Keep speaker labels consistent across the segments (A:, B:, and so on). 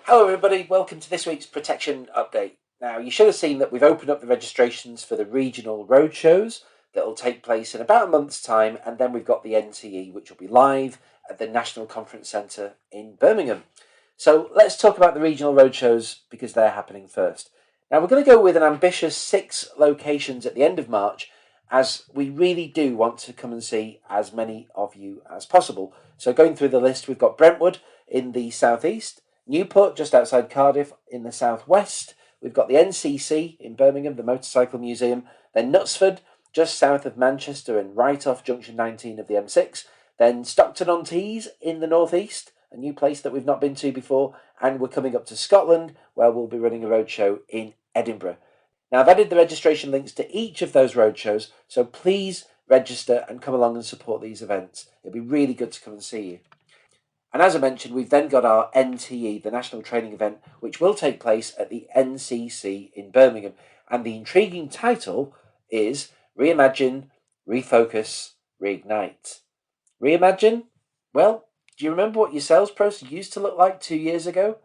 A: Hello everybody, welcome to this week's protection update. Now you should have seen that we've opened up the registrations for the regional roadshows that will take place in about a month's time, and then we've got the NTE which will be live at the National Conference Centre in Birmingham. So let's talk about the regional roadshows because they're happening first. Now we're going to go with an ambitious 6 locations at the end of March, as we really do want to come and see as many of you as possible. So going through the list, we've got Brentwood in the southeast, Newport, just outside Cardiff in the southwest. We've got the NCC in Birmingham, the Motorcycle Museum. Then Knutsford, just south of Manchester and right off junction 19 of the M6. Then Stockton-on-Tees in the northeast, a new place that we've not been to before. And we're coming up to Scotland, where we'll be running a roadshow in Edinburgh. Now, I've added the registration links to each of those roadshows, so please register and come along and support these events. It'll be really good to come and see you. And as I mentioned, we've then got our NTE, the National Training Event, which will take place at the NCC in Birmingham. And the intriguing title is Reimagine, Refocus, Reignite. Reimagine? Well, do you remember what your sales process used to look like 2 years ago?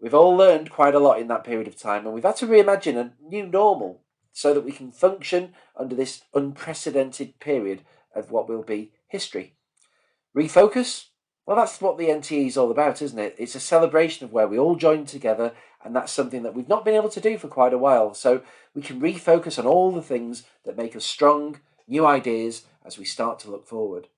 A: We've all learned quite a lot in that period of time, and we've had to reimagine a new normal so that we can function under this unprecedented period of what will be history. Refocus? Well, that's what the NTE is all about, isn't it? It's a celebration of where we all join together, and that's something that we've not been able to do for quite a while. So we can refocus on all the things that make us strong, new ideas as we start to look forward.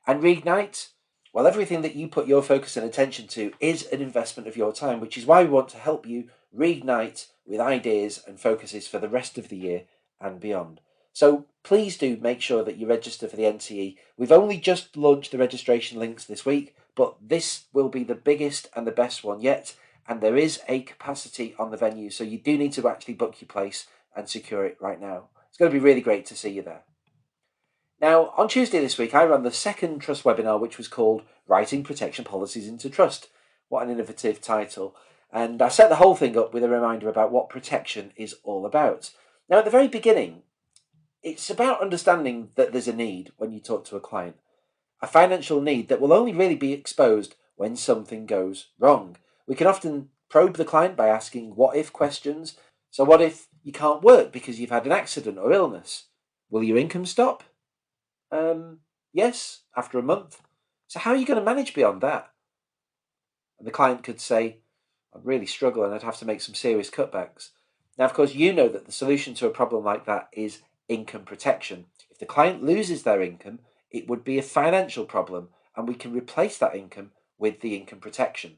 A: And reignite? Well, everything that you put your focus and attention to is an investment of your time, which is why we want to help you reignite with ideas and focuses for the rest of the year and beyond. So please do make sure that you register for the NTE. We've only just launched the registration links this week, but this will be the biggest and the best one yet, and there is a capacity on the venue, so you do need to actually book your place and secure it right now. It's going to be really great to see you there. Now, on Tuesday this week, I ran the second trust webinar, which was called Writing Protection Policies into Trust. What an innovative title. And I set the whole thing up with a reminder about what protection is all about. Now, at the very beginning, it's about understanding that there's a need when you talk to a client. A financial need that will only really be exposed when something goes wrong. We can often probe the client by asking what-if questions. So what if you can't work because you've had an accident or illness? Will your income stop? Yes, after a month. So how are you going to manage beyond that? And the client could say, I'd really struggle and I'd have to make some serious cutbacks. Now, of course, you know that the solution to a problem like that is income protection. If the client loses their income, it would be a financial problem, and we can replace that income with the income protection.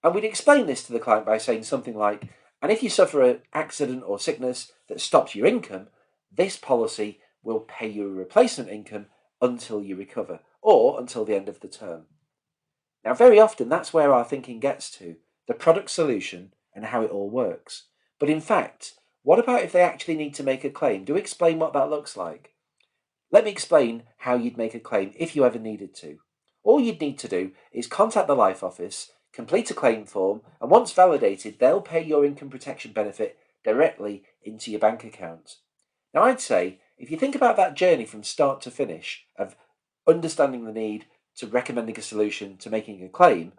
A: And we'd explain this to the client by saying something like, and if you suffer an accident or sickness that stops your income, this policy will pay you a replacement income until you recover, or until the end of the term. Now, very often that's where our thinking gets to, the product solution and how it all works. But in fact, what about if they actually need to make a claim? Do explain what that looks like. Let me explain how you'd make a claim if you ever needed to. All you'd need to do is contact the Life Office, complete a claim form, and once validated, they'll pay your income protection benefit directly into your bank account. Now, I'd say, if you think about that journey from start to finish of understanding the need to recommending a solution to making a claim,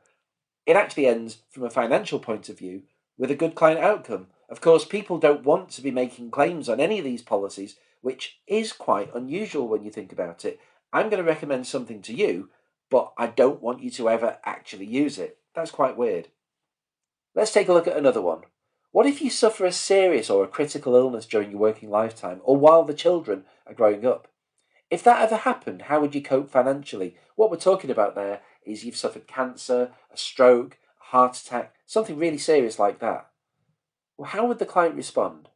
A: it actually ends from a financial point of view with a good client outcome. Of course, people don't want to be making claims on any of these policies, which is quite unusual when you think about it. I'm going to recommend something to you, but I don't want you to ever actually use it. That's quite weird. Let's take a look at another one. What if you suffer a serious or a critical illness during your working lifetime, or while the children are growing up? If that ever happened, how would you cope financially? What we're talking about there is you've suffered cancer, a stroke, a heart attack, something really serious like that. Well, how would the client respond?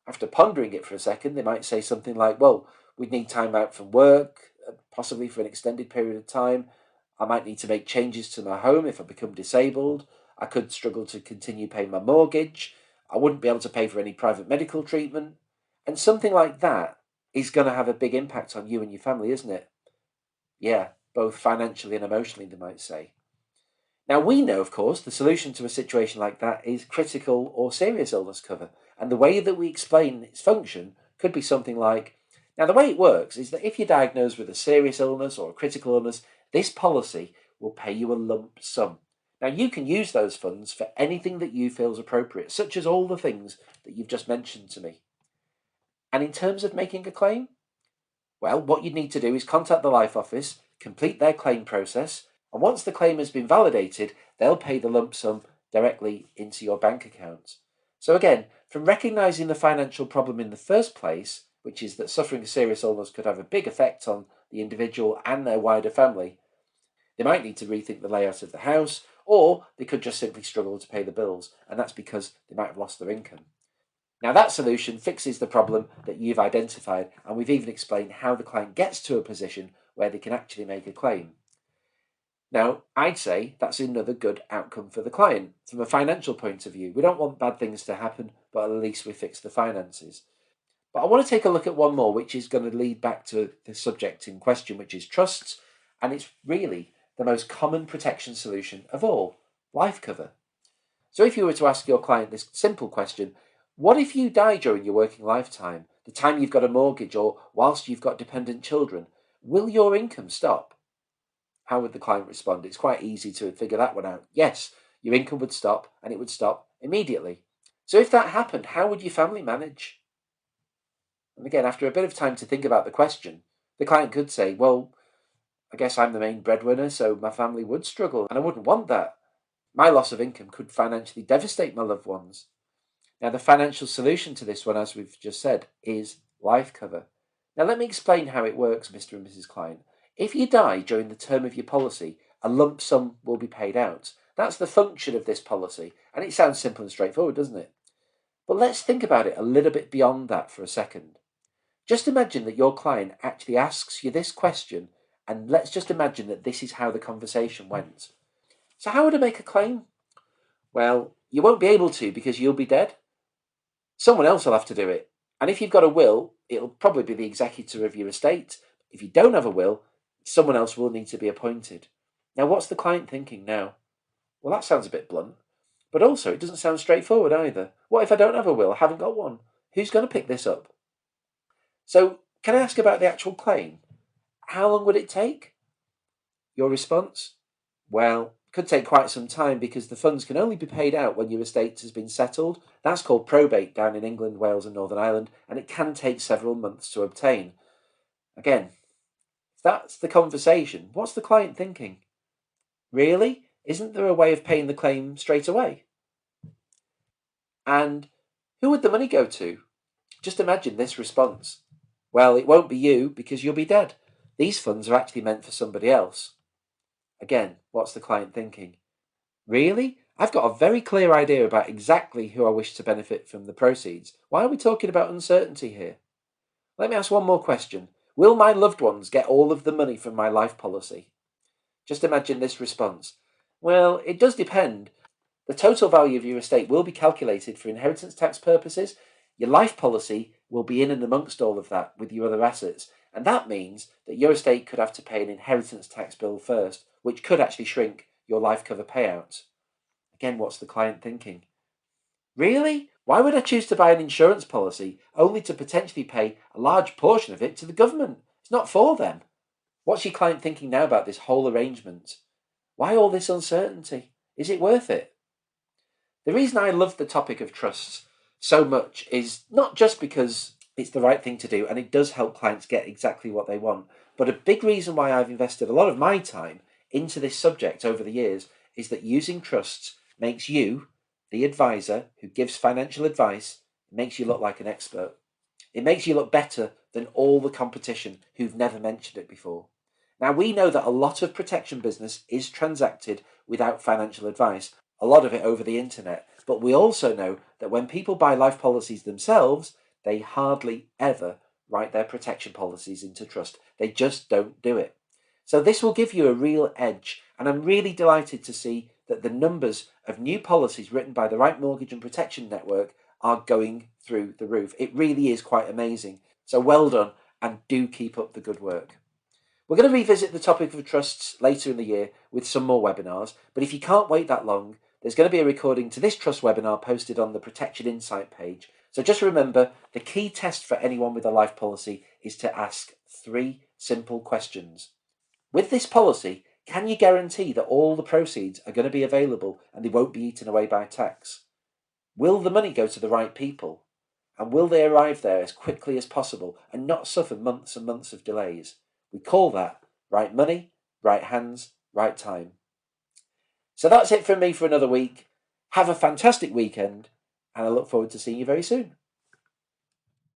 A: After pondering it for a second, they might say something like, well, we'd need time out from work, possibly for an extended period of time. I might need to make changes to my home if I become disabled. I could struggle to continue paying my mortgage. I wouldn't be able to pay for any private medical treatment. And something like that is going to have a big impact on you and your family, isn't it? Yeah, both financially and emotionally, they might say. Now, we know, of course, the solution to a situation like that is critical or serious illness cover. And the way that we explain its function could be something like, now the way it works is that if you're diagnosed with a serious illness or a critical illness, this policy will pay you a lump sum. Now, you can use those funds for anything that you feel is appropriate, such as all the things that you've just mentioned to me. And in terms of making a claim, well, what you'd need to do is contact the Life Office, complete their claim process, and once the claim has been validated, they'll pay the lump sum directly into your bank account. So again, from recognising the financial problem in the first place, which is that suffering a serious illness could have a big effect on the individual and their wider family, they might need to rethink the layout of the house, or they could just simply struggle to pay the bills, and that's because they might have lost their income. Now, that solution fixes the problem that you've identified, and we've even explained how the client gets to a position where they can actually make a claim. Now, I'd say that's another good outcome for the client. From a financial point of view, we don't want bad things to happen, but at least we fix the finances. But I want to take a look at one more, which is going to lead back to the subject in question, which is trusts, and it's really the most common protection solution of all, life cover. So if you were to ask your client this simple question, what if you die during your working lifetime, the time you've got a mortgage, or whilst you've got dependent children, will your income stop? How would the client respond? It's quite easy to figure that one out. Yes, your income would stop, and it would stop immediately. So if that happened, how would your family manage? And again, after a bit of time to think about the question, the client could say, well, I guess I'm the main breadwinner, so my family would struggle, and I wouldn't want that. My loss of income could financially devastate my loved ones. Now, the financial solution to this one, as we've just said, is life cover. Now, let me explain how it works, Mr. and Mrs. Client. If you die during the term of your policy, a lump sum will be paid out. That's the function of this policy, and it sounds simple and straightforward, doesn't it? But let's think about it a little bit beyond that for a second. Just imagine that your client actually asks you this question, and let's just imagine that this is how the conversation went. So, how would I make a claim? Well, you won't be able to because you'll be dead. Someone else will have to do it. And if you've got a will, it'll probably be the executor of your estate. If you don't have a will, someone else will need to be appointed. Now, what's the client thinking now? Well, that sounds a bit blunt. But also, it doesn't sound straightforward either. What if I don't have a will? I haven't got one. Who's going to pick this up? So, can I ask about the actual claim? How long would it take? Your response? Well, it could take quite some time because the funds can only be paid out when your estate has been settled. That's called probate down in England, Wales, and Northern Ireland, and it can take several months to obtain. Again, if that's the conversation, what's the client thinking? Really? Isn't there a way of paying the claim straight away? And who would the money go to? Just imagine this response. Well, it won't be you because you'll be dead. These funds are actually meant for somebody else. Again, what's the client thinking? Really? I've got a very clear idea about exactly who I wish to benefit from the proceeds. Why are we talking about uncertainty here? Let me ask one more question. Will my loved ones get all of the money from my life policy? Just imagine this response. Well, it does depend. The total value of your estate will be calculated for inheritance tax purposes. Your life policy will be in and amongst all of that with your other assets. And that means that your estate could have to pay an inheritance tax bill first, which could actually shrink your life cover payouts. Again, what's the client thinking? Really? Why would I choose to buy an insurance policy only to potentially pay a large portion of it to the government? It's not for them. What's your client thinking now about this whole arrangement? Why all this uncertainty? Is it worth it? The reason I love the topic of trusts so much is not just because it's the right thing to do and it does help clients get exactly what they want, but a big reason why I've invested a lot of my time into this subject over the years is that using trusts makes you, the advisor who gives financial advice, makes you look like an expert. It makes you look better than all the competition who've never mentioned it before. Now, we know that a lot of protection business is transacted without financial advice, a lot of it over the internet. But we also know that when people buy life policies themselves, they hardly ever write their protection policies into trust. They just don't do it. So this will give you a real edge. And I'm really delighted to see that the numbers of new policies written by the Right Mortgage and Protection Network are going through the roof. It really is quite amazing. So well done, and do keep up the good work. We're going to revisit the topic of trusts later in the year with some more webinars, but if you can't wait that long, there's going to be a recording to this trust webinar posted on the Protection Insight page. So just remember, the key test for anyone with a life policy is to ask 3 simple questions. With this policy, Can you guarantee that all the proceeds are going to be available and they won't be eaten away by tax? Will the money go to the right people? And will they arrive there as quickly as possible and not suffer months and months of delays? We call that right money, right hands, right time. So that's it from me for another week. Have a fantastic weekend, and I look forward to seeing you very soon.